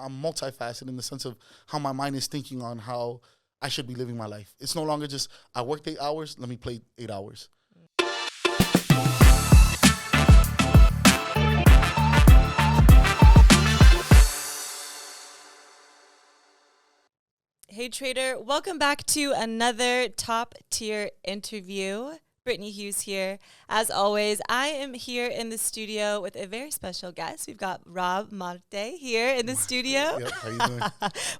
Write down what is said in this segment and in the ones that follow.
I'm multifaceted in the sense of how my mind is thinking on how I should be living my life. It's no longer just, I worked 8 hours, let me play 8 hours. Hey trader, welcome back to another top tier interview. Brittany Hughes here. As always, I am here in the studio with a very special guest. We've got Rob Marta here in the studio. Yep, how you doing?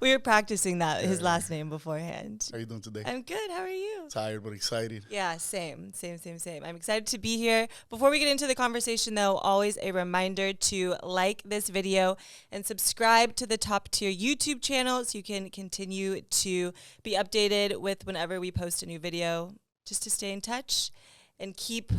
We were practicing his last name beforehand. How you doing today? I'm good. How are you? Tired but excited. Yeah, same. I'm excited to be here. Before we get into the conversation, though, always a reminder to like this video and subscribe to the Top Tier YouTube channel so you can continue to be updated with whenever we post a new video, just to stay in touch and keep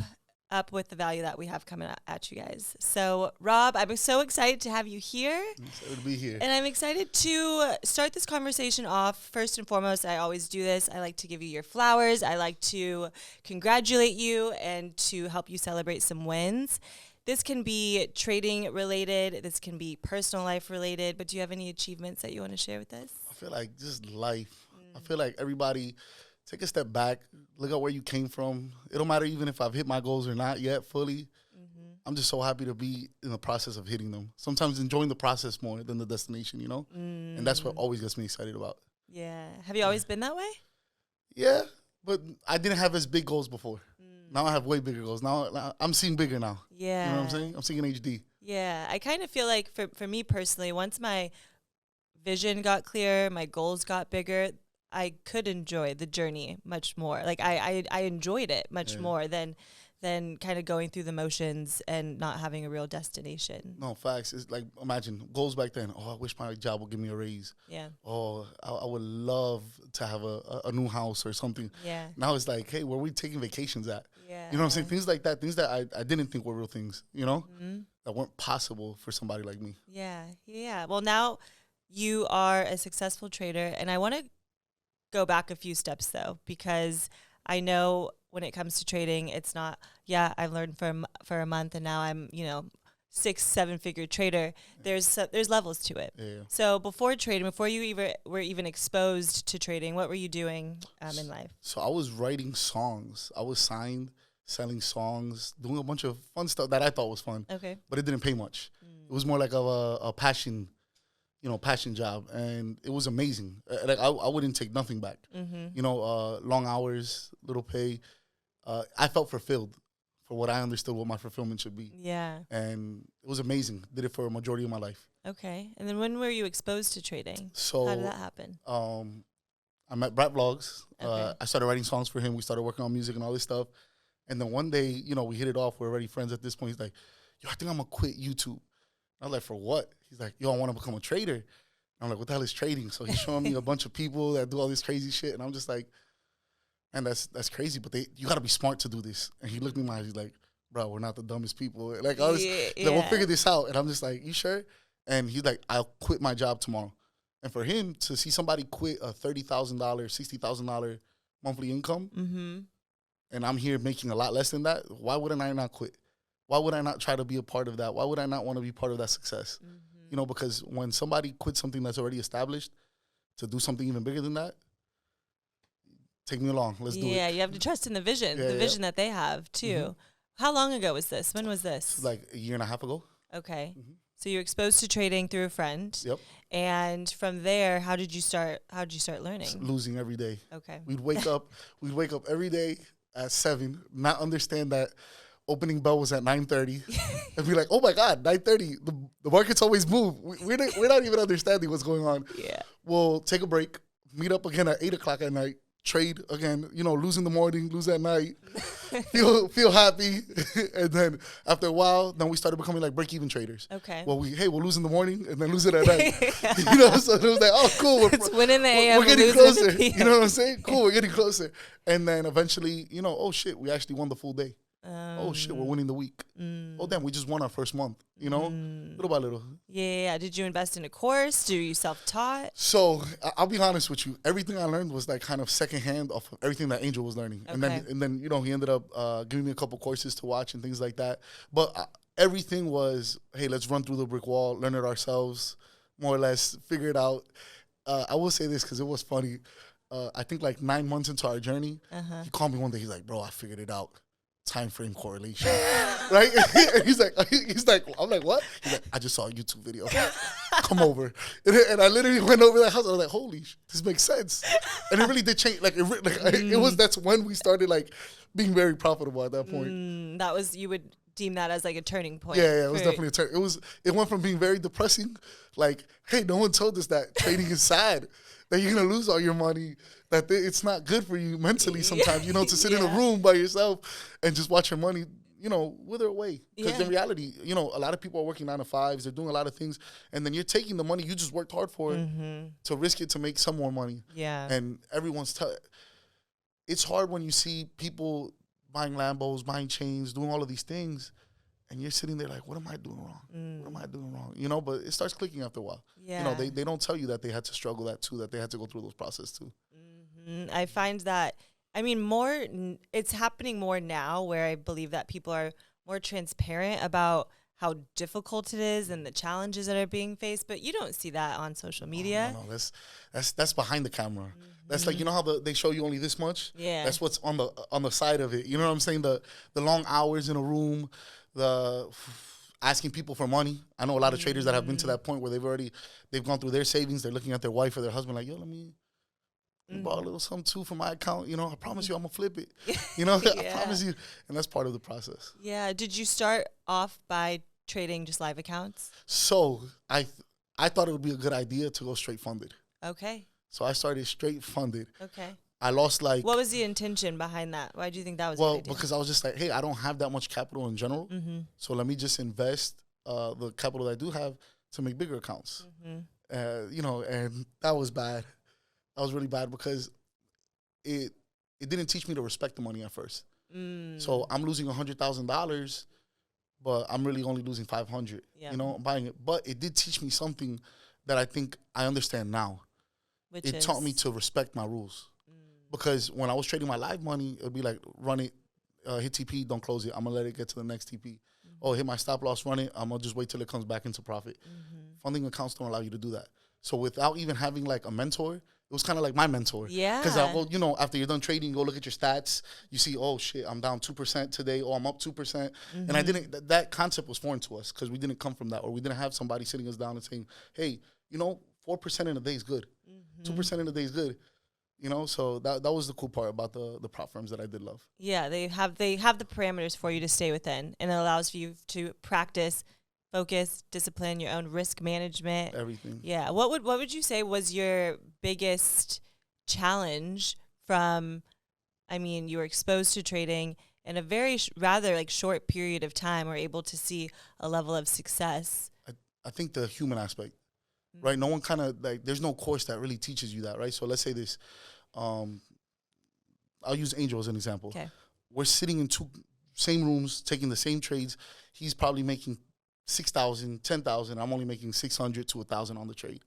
up with the value that we have coming at you guys. So, Rob, I'm so excited to have you here. I'm excited to be here. And I'm excited to start this conversation off. First and foremost, I always do this. I like to give you your flowers. I like to congratulate you and to help you celebrate some wins. This can be trading related. This can be personal life related. But do you have any achievements that you want to share with us? I feel like just life. I feel like everybody... Take a step back, look at where you came from. It don't matter even if I've hit my goals or not yet fully. I'm just so happy to be in the process of hitting them. Sometimes enjoying the process more than the destination, you know? And that's what always gets me excited about. Yeah. Have you always been that way? Yeah, but I didn't have as big goals before. Now I have way bigger goals. Now I'm seeing bigger now. Yeah. You know what I'm saying? I'm seeing in HD. Yeah. I kind of feel like for me personally, once my vision got clear, my goals got bigger, I could enjoy the journey much more. Like I enjoyed it much more than kind of going through the motions and not having a real destination. No, facts. It's like, imagine, goals back then. Oh, I wish my job would give me a raise. Yeah. Oh, I would love to have a new house or something. Yeah. Now it's like, hey, where are we taking vacations at? Yeah. You know what I'm saying? Things like that, things that I didn't think were real things, you know, that weren't possible for somebody like me. Yeah. Yeah. Well, now you are a successful trader, and I want to go back a few steps though, because I know when it comes to trading, it's not, I've learned for a month and now I'm, 6-7 figure trader. There's levels to it. Yeah. So before trading, before you were even exposed to trading, what were you doing in life? So I was writing songs. I was signed, selling songs, doing a bunch of fun stuff that I thought was fun. Okay. But it didn't pay much. It was more like a passion, passion job. And it was amazing. Like I wouldn't take nothing back. Long hours, little pay. I felt fulfilled for what I understood what my fulfillment should be. Yeah. And it was amazing. Did it for a majority of my life. Okay. And then when were you exposed to trading? So how did that happen? I met Brad Vlogs. Okay. I started writing songs for him. We started working on music and all this stuff. And then one day, we hit it off. We're already friends at this point. He's like, yo, I think I'm going to quit YouTube. I was like, for what? He's like, yo, I want to become a trader. And I'm like, what the hell is trading? So he's showing me a bunch of people that do all this crazy shit. And I'm just like, man, that's crazy. But you got to be smart to do this. And he looked me in my eyes. He's like, bro, we're not the dumbest people. Like, like, we'll figure this out. And I'm just like, you sure? And he's like, I'll quit my job tomorrow. And for him to see somebody quit a $30,000, $60,000 monthly income, and I'm here making a lot less than that, why wouldn't I not quit? Why would I not try to be a part of that? Why would I not want to be part of that success? Because when somebody quits something that's already established to do something even bigger than that, take me along. Let's do it. Yeah, you have to trust in the vision, vision that they have too. How long ago was this? When was this? Like a year and a half ago. Okay. So you were exposed to trading through a friend. Yep. And from there, how did you start learning? Just losing every day. Okay. We'd wake up every day at 7, not understand that opening bell was at 9:30, and be like, oh my God, 9:30. The markets always move. We're not even understanding what's going on. Yeah. We'll take a break, meet up again at 8 o'clock at night, trade again, lose in the morning, lose at night, feel happy. And then after a while, then we started becoming like break-even traders. Okay. Well, we'll lose in the morning and then lose it at night. So it was like, oh, cool. It's winning the AM. We're getting closer. You know what I'm saying? Cool, we're getting closer. And then eventually, oh shit, we actually won the full day. Oh shit, we're winning the week. Oh damn, we just won our first month, little by little. Yeah. Did you invest in a course? Do you self-taught? So I'll be honest with you. Everything I learned was like kind of secondhand off of everything that Angel was learning. Okay. And then he ended up giving me a couple courses to watch and things like that. But everything was, hey, let's run through the brick wall, learn it ourselves. more or less figured out. I will say this because it was funny. I think like 9 months into our journey, he called me one day. He's like, bro, I figured it out. Time frame correlation. Right? And he's like, I'm like, what? He's like, I just saw a YouTube video. Come over. And I literally went over that house. I was like, holy shit, this makes sense. And it really did change. Like, that's when we started like being very profitable at that point. That was, you would deem that as like a turning point. Yeah, it was definitely a turn. It went from being very depressing, like, hey, no one told us that trading is sad, that you're gonna lose all your money, that it's not good for you mentally sometimes, to sit in a room by yourself and just watch your money, wither away. Because in reality, a lot of people are working 9 to 5s, they're doing a lot of things, and then you're taking the money you just worked hard for to risk it to make some more money. Yeah. And everyone's it's hard when you see people buying Lambos, buying chains, doing all of these things, and you're sitting there like, what am I doing wrong? What am I doing wrong? But it starts clicking after a while. Yeah. They don't tell you that they had to struggle that too, that they had to go through those processes too. I find that, it's happening more now where I believe that people are more transparent about how difficult it is and the challenges that are being faced, but you don't see that on social media. No, that's behind the camera. That's like, how they show you only this much? Yeah. That's what's on the side of it. You know what I'm saying? The long hours in a room, the asking people for money. I know a lot of traders that have been to that point where they've gone through their savings. They're looking at their wife or their husband like, yo, let me borrow a little something too from my account. I promise you I'm going to flip it. I promise you. And that's part of the process. Yeah. Did you start off by trading just live accounts? So I thought it would be a good idea to go straight funded. Okay. So I started straight funded. Okay. I lost like... What was the intention behind that? Why do you think that was a good idea? Well, because I was just like, hey, I don't have that much capital in general. So let me just invest the capital that I do have to make bigger accounts. And that was bad. That was really bad because it didn't teach me to respect the money at first. So I'm losing $100,000, but I'm really only losing $500. Buying it. But it did teach me something that I think I understand now. It taught me to respect my rules. Because when I was trading my live money, it would be like, run it, hit TP, don't close it. I'm going to let it get to the next TP. Oh, hit my stop loss, run it. I'm going to just wait till it comes back into profit. Funding accounts don't allow you to do that. So without even having like a mentor, it was kind of like my mentor. Yeah. Because, after you're done trading, you go look at your stats. You see, oh, shit, I'm down 2% today, or I'm up 2%. And that concept was foreign to us because we didn't come from that, or we didn't have somebody sitting us down and saying, hey, 4% in a day is good. 2% in a day is good. So that was the cool part about the prop firms that I did love. Yeah, they have the parameters for you to stay within, and it allows you to practice, focus, discipline, your own risk management. Everything. Yeah. What would you say was your biggest challenge from, you were exposed to trading in a very rather like short period of time, or able to see a level of success? I think the human aspect. Right, no one kind of like. There's no course that really teaches you that, right? So let's say this. I'll use Angel as an example. Okay. We're sitting in two same rooms, taking the same trades. He's probably making 6,000, 10,000. I'm only making 600 to 1,000 on the trade.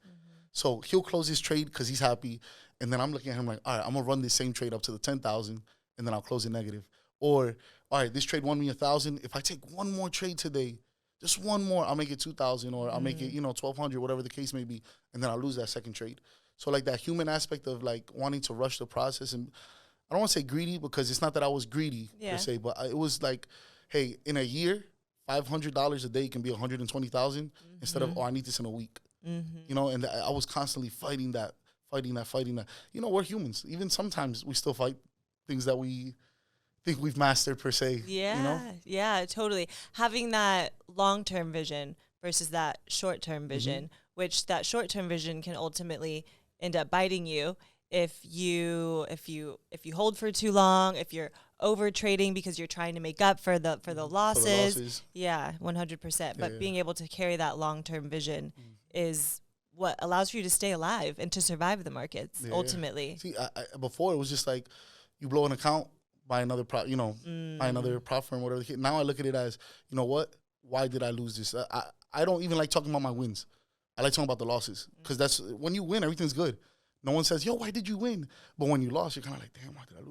So he'll close his trade because he's happy, and then I'm looking at him like, all right, I'm gonna run this same trade up to the 10,000, and then I'll close it negative. Or, all right, this trade won me 1,000. If I take one more trade today, just one more, I'll make it 2,000, or I'll make it, 1,200, whatever the case may be, and then I'll lose that second trade. So, like, that human aspect of, like, wanting to rush the process, and I don't want to say greedy, because it's not that I was greedy, per se, but it was like, hey, in a year, $500 a day can be 120,000 instead of, I need this in a week. And I was constantly fighting that. We're humans. Even sometimes we still fight things that we think we've mastered, per se. Yeah, totally. Having that long-term vision versus that short-term vision, which that short-term vision can ultimately end up biting you if you hold for too long, if you're over trading because you're trying to make up for the losses. Yeah, 100%. But being able to carry that long-term vision is what allows you to stay alive and to survive the markets ultimately. See, before it was just like you blow an account, buy another prop, buy another prop firm, whatever the case. Now I look at it as, you know what? Why did I lose this? I don't even like talking about my wins. I like talking about the losses, because that's when you win, everything's good. No one says, yo, why did you win? But when you lost, you're kind of like, damn, why did I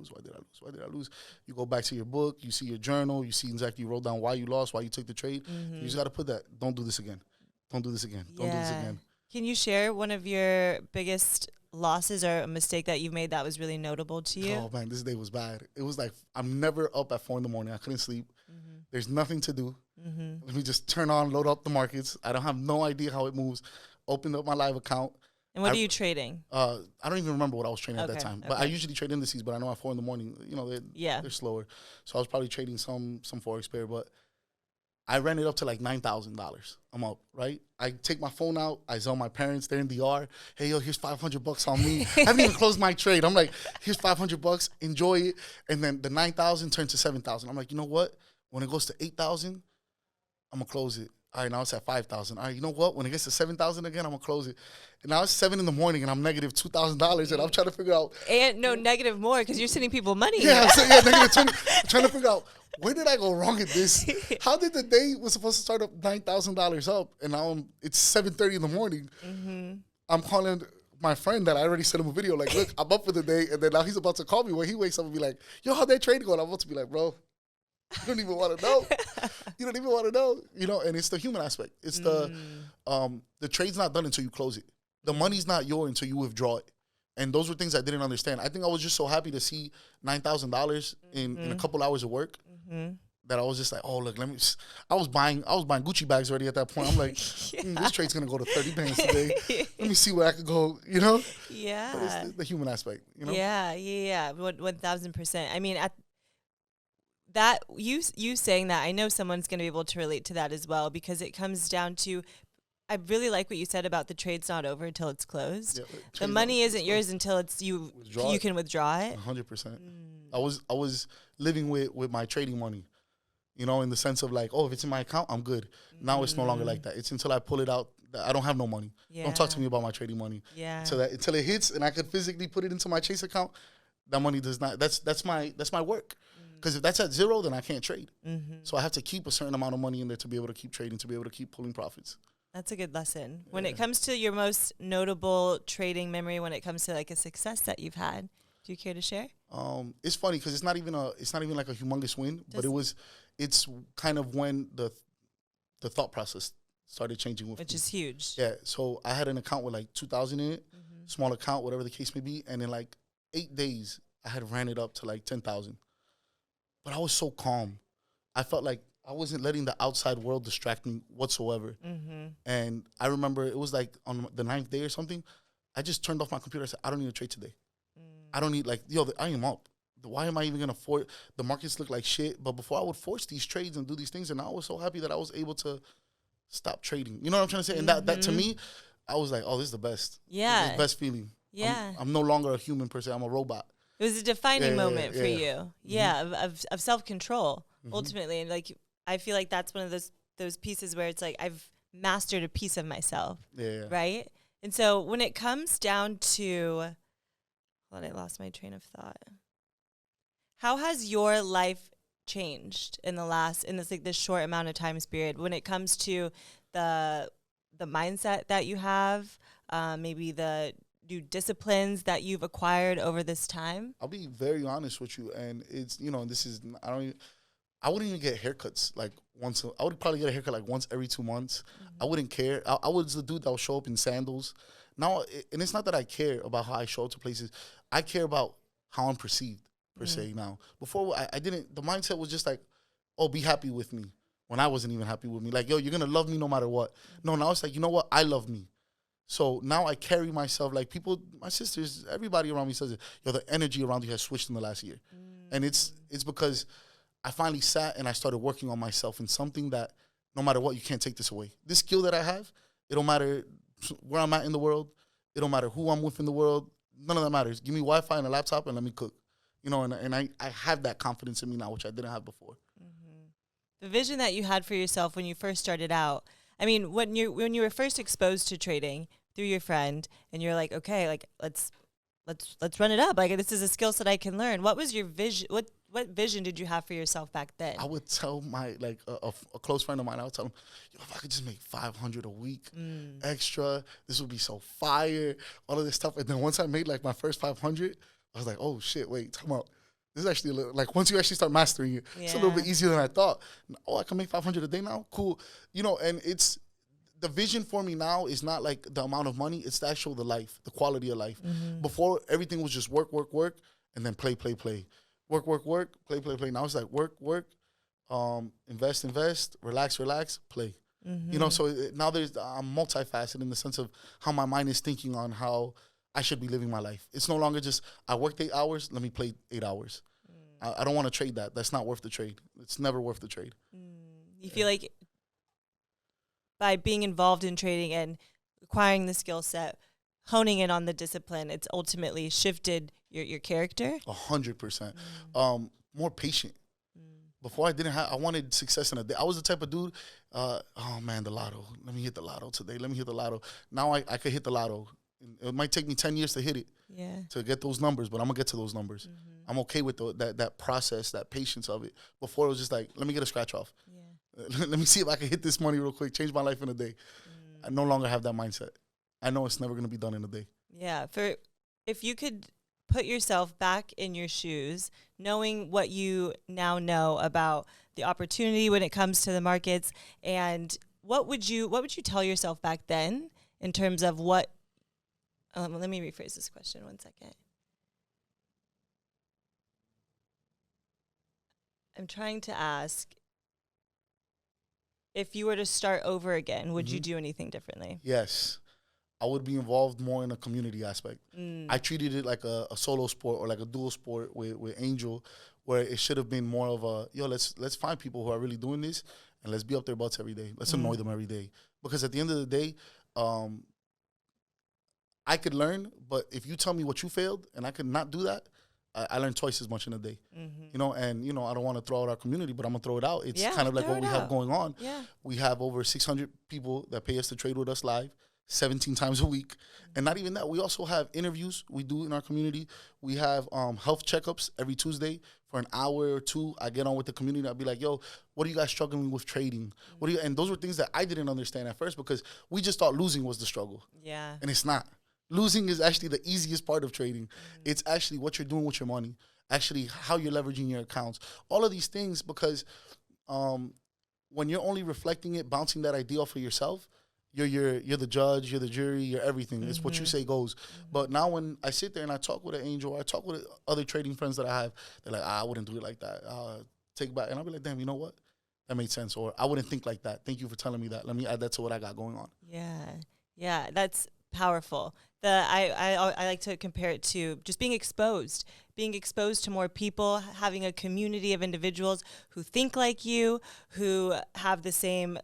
lose? You go back to your book, you see your journal, you see exactly, you wrote down why you lost, why you took the trade. You just got to put that, don't do this again. Don't do this again. Can you share one of your biggest losses or a mistake that you've made that was really notable to you? Oh man, this day was bad. It was like I'm never up at 4 a.m. I couldn't sleep. There's nothing to do. Let me just turn on, load up the markets. I don't have no idea how it moves. Opened up my live account. And what are you trading? I don't even remember what I was trading at that time. But I usually trade indices, but I know at 4 a.m, you know, they're slower. So I was probably trading some Forex pair, but I ran it up to like $9,000. I'm up, right? I take my phone out. I zone my parents. They're in DR. Hey, yo, here's $500 on me. I haven't even closed my trade. I'm like, here's $500. Enjoy it. And then the 9,000 turns to 7,000. I'm like, you know what? When it goes to 8,000, I'm going to close it. All right, now it's at 5,000. All right, you know what? When it gets to 7,000 again, I'm going to close it. And now it's 7 a.m. and I'm negative $2,000 and I'm trying to figure out. And no, negative more because you're sending people money. Yeah, negative 20. I'm trying to figure out, where did I go wrong at this? How did the day was supposed to start up $9,000 up and now it's 7:30 in the morning? I'm calling my friend that I already sent him a video like, look, I'm up for the day. And then now he's about to call me when he wakes up and be like, yo, how'd that trade go? And I'm about to be like, bro, you don't even want to know. You don't even want to know. You know, and it's the human aspect. It's the trade's not done until you close it. The money's not yours until you withdraw it. And those were things I didn't understand. I think I was just so happy to see $9,000 in a couple hours of work that I was just like, oh, look, I was buying Gucci bags already at that point. I'm like, this trade's going to go to 30 bands today. Let me see where I could go, you know? Yeah. But it's the human aspect, you know? Yeah. 1,000%. I mean, at that, you saying that, I know someone's going to be able to relate to that as well, because it comes down to, I really like what you said about the trade's not over until it's closed. Yeah, the money isn't yours until you can withdraw it. 100%. I was living with my trading money, you know, in the sense of like, oh, if it's in my account, I'm good. Now it's no longer like that. It's until I pull it out that I don't have no money. Yeah. Don't talk to me about my trading money. Yeah. Until it hits and I could physically put it into my Chase account, that money does not. That's my work. Because if that's at zero, then I can't trade. So I have to keep a certain amount of money in there to be able to keep trading, to be able to keep pulling profits. That's a good lesson. When it comes to your most notable trading memory, when it comes to like a success that you've had, do you care to share? It's funny because it's not even like a humongous win, but it's kind of when the thought process started changing with me. Which is huge. Yeah. So I had an account with like 2,000 in it, small account, whatever the case may be, and in like 8 days I had ran it up to like 10,000. But I was so calm. I felt like I wasn't letting the outside world distract me whatsoever. And I remember it was like on the 9th day or something, I just turned off my computer. I said, I don't need to trade today. I don't need, like, I am up. Why am I even going to force? The markets look like shit. But before I would force these trades and do these things, and I was so happy that I was able to stop trading. You know what I'm trying to say? And that to me, I was like, oh, this is the best. Yeah. This is the best feeling. Yeah. I'm no longer a human per se. I'm a robot. It was a defining moment for you. Yeah, of self-control, ultimately. And like, I feel like that's one of those pieces where it's like I've mastered a piece of myself, right? And so when it comes down to, hold on, I lost my train of thought. How has your life changed in this short amount of time period when it comes to the mindset that you have, maybe the new disciplines that you've acquired over this time? I'll be very honest with you, and it's, you know, this is, I wouldn't even get haircuts like once. I would probably get a haircut like once every 2 months. I wouldn't care. I was the dude that would show up in sandals. Now, and it's not that I care about how I show up to places. I care about how I'm perceived, per se, now. Before, I didn't, the mindset was just like, oh, be happy with me, when I wasn't even happy with me. Like, yo, you're going to love me no matter what. No, now it's like, you know what? I love me. So now I carry myself like people, my sisters, everybody around me says it. Yo, the energy around you has switched in the last year. And it's because I finally sat and I started working on myself in something that no matter what, you can't take this away. This skill that I have, it don't matter where I'm at in the world. It don't matter who I'm with in the world. None of that matters. Give me Wi-Fi and a laptop and let me cook. You know, and I have that confidence in me now, which I didn't have before. The vision that you had for yourself when you first started out, I mean, when you were first exposed to trading through your friend and you're like, okay, like let's run it up. Like, this is a skill set I can learn. What was your vision? What vision did you have for yourself back then? I would tell my, like, a close friend of mine, I would tell him, yo, if I could just make $500 a week extra, this would be so fire, all of this stuff. And then once I made, like, my first 500, I was like, oh, shit, wait, talk about, this is actually, a little, like, once you actually start mastering it, it's a little bit easier than I thought. Oh, I can make $500 a day now? Cool. You know, and it's, the vision for me now is not like the amount of money. It's the actual, the life, the quality of life. Before, everything was just work, work, work, and then play, play, play. Work, work, work, play, play, play. Now it's like work, work, invest, invest, relax, relax, play. You know, so now I'm multifaceted in the sense of how my mind is thinking on how I should be living my life. It's no longer just, I worked 8 hours, let me play 8 hours. I don't want to trade that. That's not worth the trade. It's never worth the trade. You feel like by being involved in trading and acquiring the skill set, honing in on the discipline, it's ultimately shifted your character? 100%. More patient. Before I wanted success in a day. I was the type of dude, oh man, the lotto. Let me hit the lotto today. Let me hit the lotto. Now I could hit the lotto. It might take me 10 years to hit it, to get those numbers, but I'm going to get to those numbers. I'm okay with that process, that patience of it. Before, it was just like, let me get a scratch off. Let me see if I can hit this money real quick, change my life in a day. I no longer have that mindset. I know it's never going to be done in a day. Yeah. If you could put yourself back in your shoes, knowing what you now know about the opportunity when it comes to the markets, and what would you tell yourself back then in terms of what, let me rephrase this question 1 second. I'm trying to ask, if you were to start over again, would you do anything differently? Yes. I would be involved more in a community aspect. I treated it like a solo sport or like a dual sport with Angel, where it should have been more of a, let's find people who are really doing this and let's be up their butts every day. Let's annoy them every day. Because at the end of the day, I could learn, but if you tell me what you failed and I could not do that, I learn twice as much in a day. You know, and, you know, I don't want to throw out our community, but I'm going to throw it out. It's kind of like what we have going on. We have over 600 people that pay us to trade with us live 17 times a week. And not even that, we also have interviews we do in our community. We have health checkups every Tuesday for an hour or two. I get on with the community. I'll be like, yo, what are you guys struggling with trading? And those were things that I didn't understand at first, because we just thought losing was the struggle. And it's not. Losing is actually the easiest part of trading. It's actually what you're doing with your money, actually how you're leveraging your accounts, all of these things, because when you're only reflecting it, bouncing that idea off of yourself, you're the judge, you're the jury, you're everything. It's what you say goes. But now when I sit there and I talk with an Angel, or I talk with other trading friends that I have, they're like, I wouldn't do it like that. Take it back. And I'll be like, damn, you know what? That made sense. Or I wouldn't think like that. Thank you for telling me that. Let me add that to what I got going on. Yeah, that's powerful. I like to compare it to just being exposed to more people, having a community of individuals who think like you, who have the same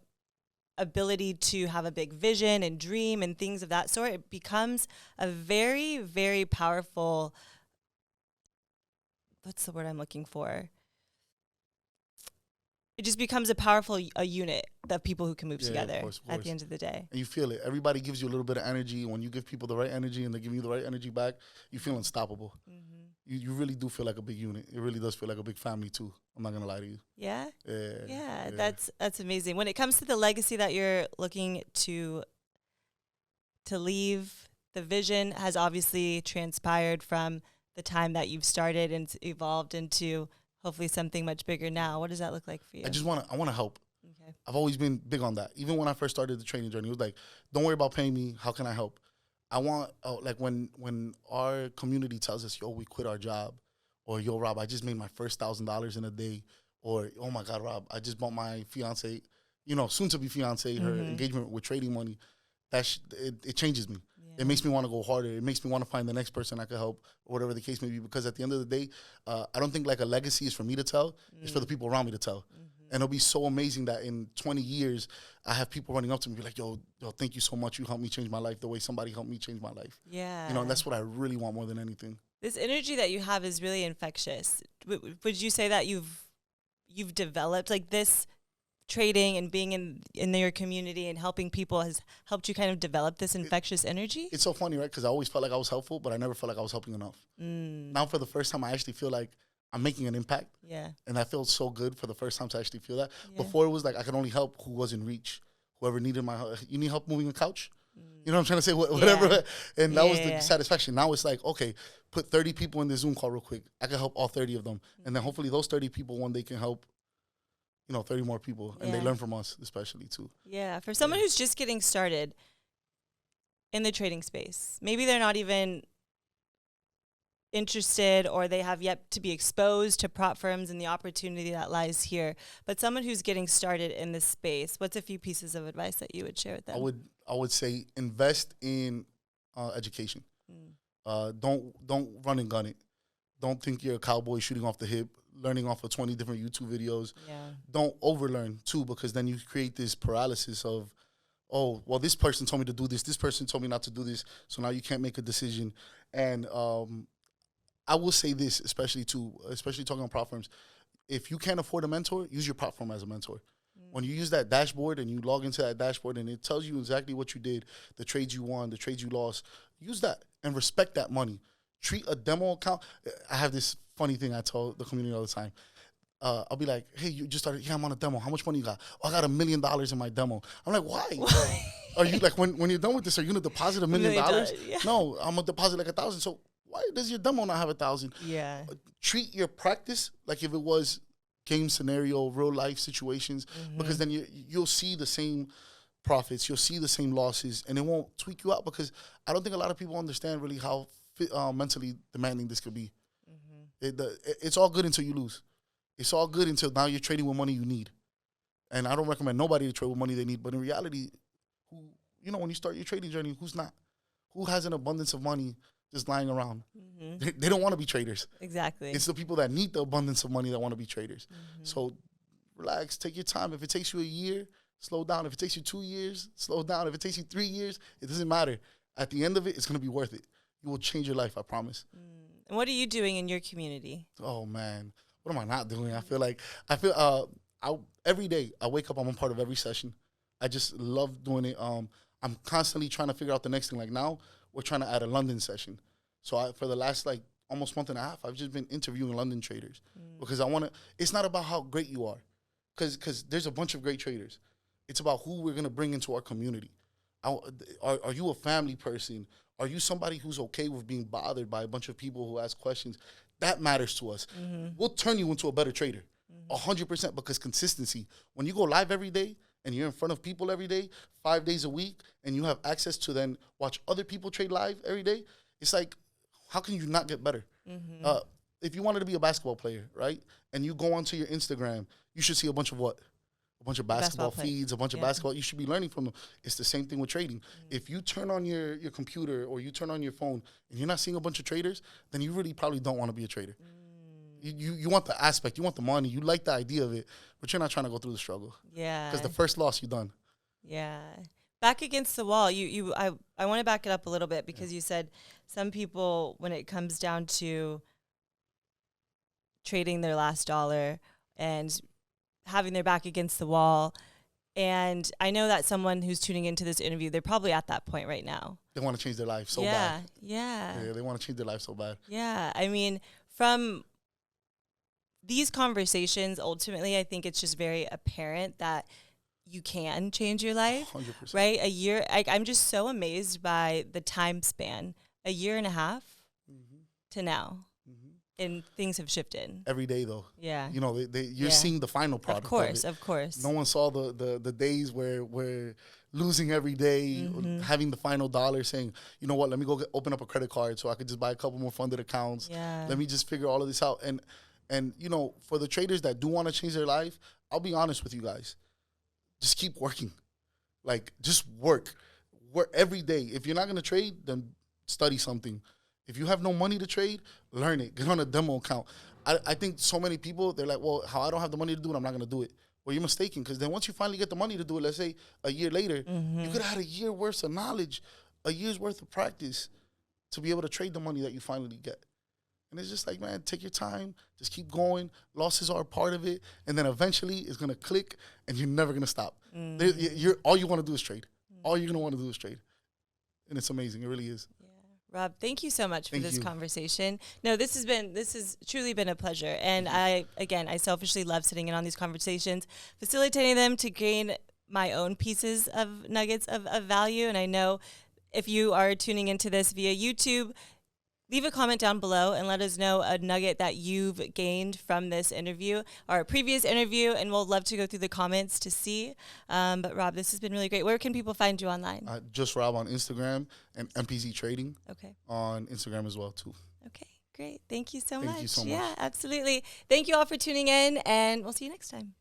ability to have a big vision and dream and things of that sort. It becomes a very, very powerful, what's the word I'm looking for? It just becomes a powerful unit of people who can move together of course. At the end of the day. And you feel it. Everybody gives you a little bit of energy. When you give people the right energy and they give you the right energy back, you feel unstoppable. You really do feel like a big unit. It really does feel like a big family too. I'm not going to lie to you. Yeah. That's amazing. When it comes to the legacy that you're looking to leave, the vision has obviously transpired from the time that you've started and evolved into hopefully something much bigger now. What does that look like for you? I want to help. I've always been big on that. Even when I first started the training journey, it was like, don't worry about paying me. How can I help? I want, like when our community tells us, yo, we quit our job, or yo, Rob, I just made my first $1,000 in a day, or oh my God, Rob, I just bought my fiance, soon to be fiance, her engagement with trading money. It changes me. It makes me want to go harder. It makes me want to find the next person I could help, or whatever the case may be. Because at the end of the day, I don't think like a legacy is for me to tell. It's for the people around me to tell. And it'll be so amazing that in 20 years, I have people running up to me and be like, yo, thank you so much. You helped me change my life the way somebody helped me change my life. And that's what I really want more than anything. This energy that you have is really infectious. Would you say that you've developed like this? Trading and being in your community and helping people has helped you kind of develop this infectious energy? It's so funny, right? Because I always felt like I was helpful, but I never felt like I was helping enough. Now for the first time, I actually feel like I'm making an impact. And I feel so good for the first time to actually feel that. Before it was like I could only help who was in reach. Whoever needed my help. You need help moving a couch? You know what I'm trying to say? Whatever. And that was the satisfaction. Now it's like, okay, put 30 people in the Zoom call real quick. I can help all 30 of them. And then hopefully those 30 people one day can help 30 more people, and they learn from us, especially too. Yeah, for someone who's just getting started in the trading space, maybe they're not even interested or they have yet to be exposed to prop firms and the opportunity that lies here. But someone who's getting started in this space, what's a few pieces of advice that you would share with them? I would say invest in education. Don't run and gun it. Don't think you're a cowboy shooting off the hip, learning off of 20 different YouTube videos. Yeah. Don't overlearn too, because then you create this paralysis of, oh, well, this person told me to do this person told me not to do this, so now you can't make a decision. And I will say this, especially talking on prop firms, if you can't afford a mentor, use your prop firm as a mentor. When you use that dashboard and you log into that dashboard and it tells you exactly what you did, the trades you won, the trades you lost, use that and respect that money. Treat a demo account. I have this funny thing I tell the community all the time. I'll be like, hey, you just started. Yeah, I'm on a demo. How much money you got? Oh, I got $1 million in my demo. I'm like, why? Are you like, when you're done with this, are you going to deposit $1 million? Yeah. No, I'm going to deposit like 1,000. So why does your demo not have 1,000? Yeah. Treat your practice like if it was game scenario, real life situations, because then you'll see the same profits, you'll see the same losses, and it won't tweak you out, because I don't think a lot of people understand really how mentally demanding this could be. It's all good until you lose. It's all good until now you're trading with money you need. And I don't recommend nobody to trade with money they need, but in reality, when you start your trading journey, who's not? Who has an abundance of money just lying around? They don't want to be traders. Exactly. It's the people that need the abundance of money that want to be traders. So relax, take your time. If it takes you a year, slow down. If it takes you 2 years, slow down. If it takes you 3 years, it doesn't matter. At the end of it, it's going to be worth it. You will change your life, I promise. And what are you doing in your community? Oh, man. What am I not doing? Every day I wake up, I'm a part of every session. I just love doing it. I'm constantly trying to figure out the next thing. Like now, we're trying to add a London session. So for the last almost month and a half, I've just been interviewing London traders because it's not about how great you are, because there's a bunch of great traders. It's about who we're going to bring into our community. Are you a family person? Are you somebody who's okay with being bothered by a bunch of people who ask questions? That matters to us. We'll turn you into a better trader, 100%, because consistency. When you go live every day and you're in front of people every day, 5 days a week, and you have access to then watch other people trade live every day, it's like, how can you not get better? If you wanted to be a basketball player, right, and you go onto your Instagram, you should see a bunch of what? A bunch of basketball feeds, a bunch of basketball. You should be learning from them. It's the same thing with trading. If you turn on your computer or you turn on your phone and you're not seeing a bunch of traders, then you really probably don't want to be a trader. You want the aspect. You want the money. You like the idea of it, but you're not trying to go through the struggle. Yeah. Because the first loss, you're done. Yeah. Back against the wall. I want to back it up a little bit because you said some people, when it comes down to trading their last dollar and having their back against the wall. And I know that someone who's tuning into this interview, they're probably at that point right now. They want to change their life so bad. Yeah. They want to change their life so bad. Yeah. I mean, from these conversations, ultimately, I think it's just very apparent that you can change your life. 100%. Right? A year. I'm just so amazed by the time span. A year and a half to now. And things have shifted. Every day, though. Yeah. You're seeing the final product. Of course. No one saw the days where we're losing every day, having the final dollar, saying, you know what, let me go open up a credit card so I could just buy a couple more funded accounts. Yeah. Let me just figure all of this out. And for the traders that do want to change their life, I'll be honest with you guys. Just keep working. Just work. Work every day. If you're not going to trade, then study something. If you have no money to trade, learn it. Get on a demo account. I think so many people, they're like, well, how I don't have the money to do it, I'm not going to do it. Well, you're mistaken, because then once you finally get the money to do it, let's say a year later, you could have had a year worth of knowledge, a year's worth of practice to be able to trade the money that you finally get. And it's just like, man, take your time. Just keep going. Losses are a part of it. And then eventually it's going to click, and you're never going to stop. All you want to do is trade. All you're going to want to do is trade. And it's amazing. It really is. Rob, thank you so much for this conversation. No, this has truly been a pleasure. And I selfishly love sitting in on these conversations, facilitating them to gain my own pieces of nuggets of value. And I know if you are tuning into this via YouTube, leave a comment down below and let us know a nugget that you've gained from this interview or a previous interview, and we'll love to go through the comments to see. But Rob, this has been really great. Where can people find you online? Just Rob on Instagram, and MPZ Trading on Instagram as well too. Okay, great. Thank you so much. Thank you so much. Yeah, absolutely. Thank you all for tuning in, and we'll see you next time.